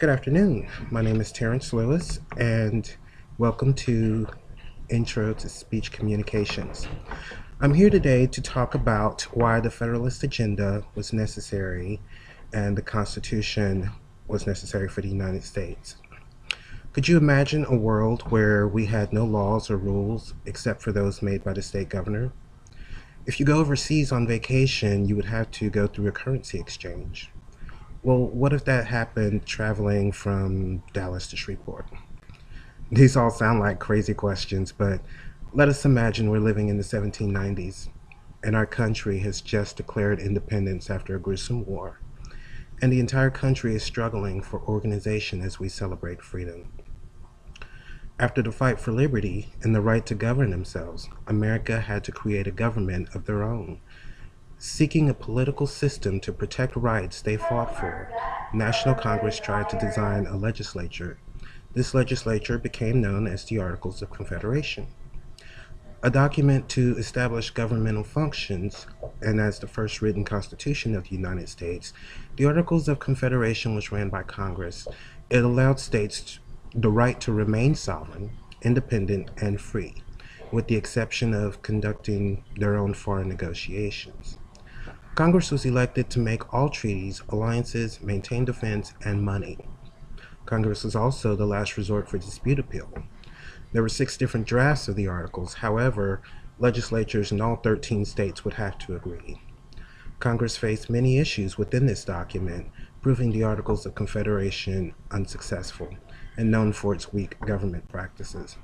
Good afternoon. My name is Terrence Lewis, and welcome to Intro to Speech Communications. I'm here today to talk about why the Federalist Agenda was necessary and the Constitution was necessary for the United States. Could you imagine a world where we had no laws or rules except for those made by the state governor? If you go overseas on vacation, you would have to go through a currency exchange. Well, what if that happened traveling from Dallas to Shreveport? These all sound like crazy questions, but let us imagine we're living in the 1790s and our country has just declared independence after a gruesome war, and the entire country is struggling for organization as we celebrate freedom. After the fight for liberty and the right to govern themselves, America had to create a government of their own. Seeking a political system to protect rights they fought for, National Congress tried to design a legislature. This legislature became known as the Articles of Confederation, a document to establish governmental functions, and as the first written constitution of the United States, the Articles of Confederation was ran by Congress. It allowed states the right to remain sovereign, independent, and free, with the exception of conducting their own foreign negotiations. Congress was elected to make all treaties, alliances, maintain defense, and money. Congress was also the last resort for dispute appeal. There were 6 different drafts of the Articles. However, legislatures in all 13 states would have to agree. Congress faced many issues within this document, proving the Articles of Confederation unsuccessful and known for its weak government practices.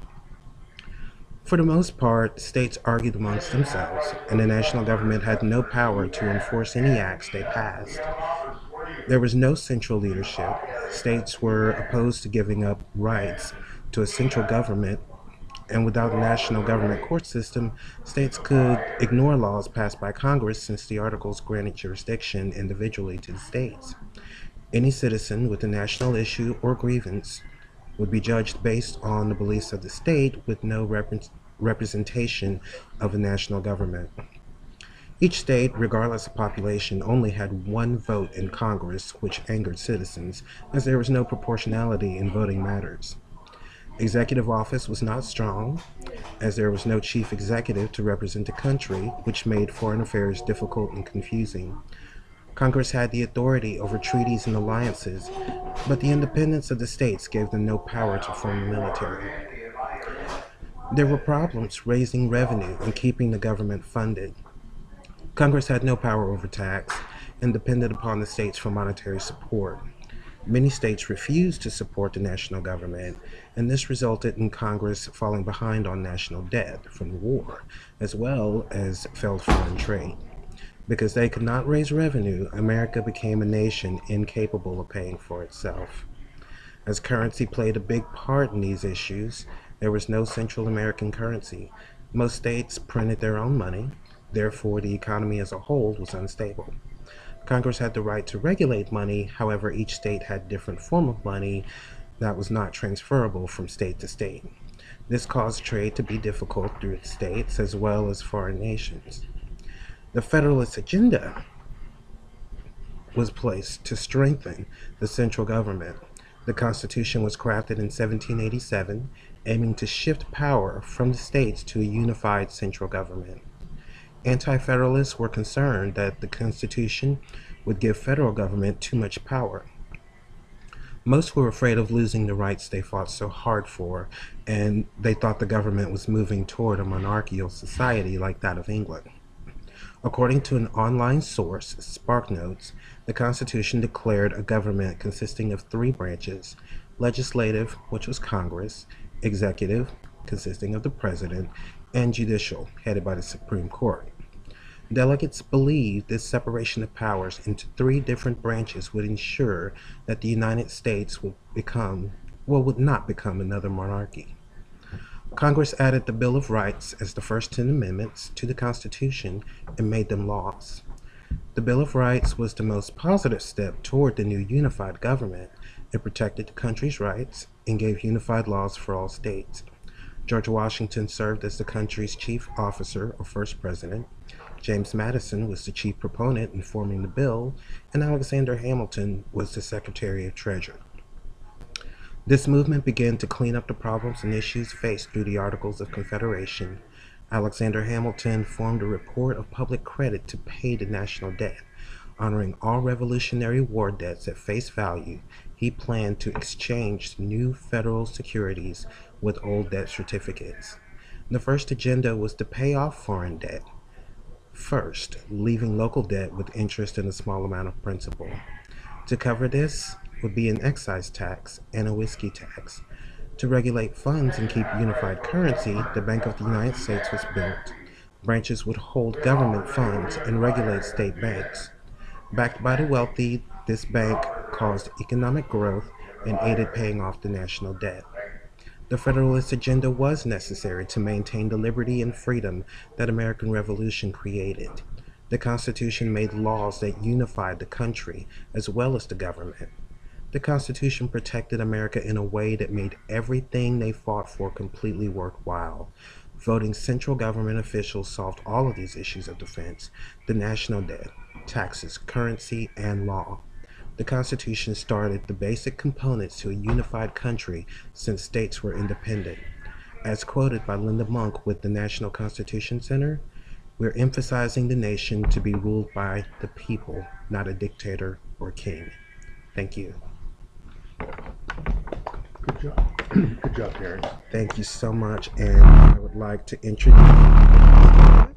For the most part, states argued amongst themselves, and the national government had no power to enforce any acts they passed. There was no central leadership. States were opposed to giving up rights to a central government, and without a national government court system, states could ignore laws passed by Congress since the Articles granted jurisdiction individually to the states. Any citizen with a national issue or grievance would be judged based on the beliefs of the state with no representation of a national government. Each state, regardless of population, only had 1 vote in Congress, which angered citizens, as there was no proportionality in voting matters. Executive office was not strong, as there was no chief executive to represent the country, which made foreign affairs difficult and confusing. Congress had the authority over treaties and alliances, but the independence of the states gave them no power to form a military. There were problems raising revenue and keeping the government funded. Congress had no power over tax and depended upon the states for monetary support. Many states refused to support the national government, and this resulted in Congress falling behind on national debt from the war, as well as failed foreign trade. Because they could not raise revenue, America became a nation incapable of paying for itself. As currency played a big part in these issues, there was no Central American currency. Most states printed their own money, therefore the economy as a whole was unstable. Congress had the right to regulate money, however each state had a different form of money that was not transferable from state to state. This caused trade to be difficult through the states as well as foreign nations. The Federalist Agenda was placed to strengthen the central government. The Constitution was crafted in 1787, aiming to shift power from the states to a unified central government. Anti-Federalists were concerned that the Constitution would give federal government too much power. Most were afraid of losing the rights they fought so hard for, and they thought the government was moving toward a monarchical society like that of England. According to an online source, SparkNotes, the Constitution declared a government consisting of 3 branches: legislative, which was Congress; executive, consisting of the president; and judicial, headed by the Supreme Court. Delegates believed this separation of powers into 3 different branches would ensure that the United States would not become another monarchy. Congress added the Bill of Rights as the first 10 amendments to the Constitution and made them laws. The Bill of Rights was the most positive step toward the new unified government. It protected the country's rights and gave unified laws for all states. George Washington served as the country's chief officer or first president. James Madison was the chief proponent in forming the bill, and Alexander Hamilton was the Secretary of Treasury. This movement began to clean up the problems and issues faced through the Articles of Confederation. Alexander Hamilton formed a report of public credit to pay the national debt. Honoring all Revolutionary War debts at face value, he planned to exchange new federal securities with old debt certificates. The first agenda was to pay off foreign debt first, leaving local debt with interest and a small amount of principal. To cover this would be an excise tax and a whiskey tax. To regulate funds and keep unified currency, the Bank of the United States was built. Branches would hold government funds and regulate state banks. Backed by the wealthy, this bank caused economic growth and aided paying off the national debt. The Federalist agenda was necessary to maintain the liberty and freedom that American Revolution created. The Constitution made laws that unified the country as well as the government. The Constitution protected America in a way that made everything they fought for completely worthwhile. Voting central government officials solved all of these issues of defense: the national debt, taxes, currency, and law. The Constitution started the basic components to a unified country since states were independent. As quoted by Linda Monk with the National Constitution Center, "We're emphasizing the nation to be ruled by the people, not a dictator or king." Thank you. Good job. Good job, Terrence. Thank you so much, and I would like to introduce. All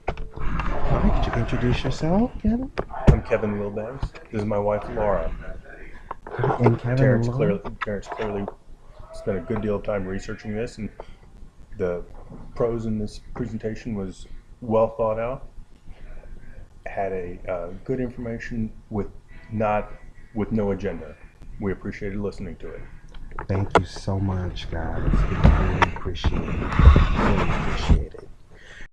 right, could you introduce yourself, Kevin? I'm Kevin Wilbanks. This is my wife, Laura. And Kevin, Terrence and Laura? clearly spent a good deal of time researching this, and the prose in this presentation was well thought out. Had a good information with no agenda. We appreciated listening to it. Thank you so much, guys. We really appreciate it. Really appreciate it.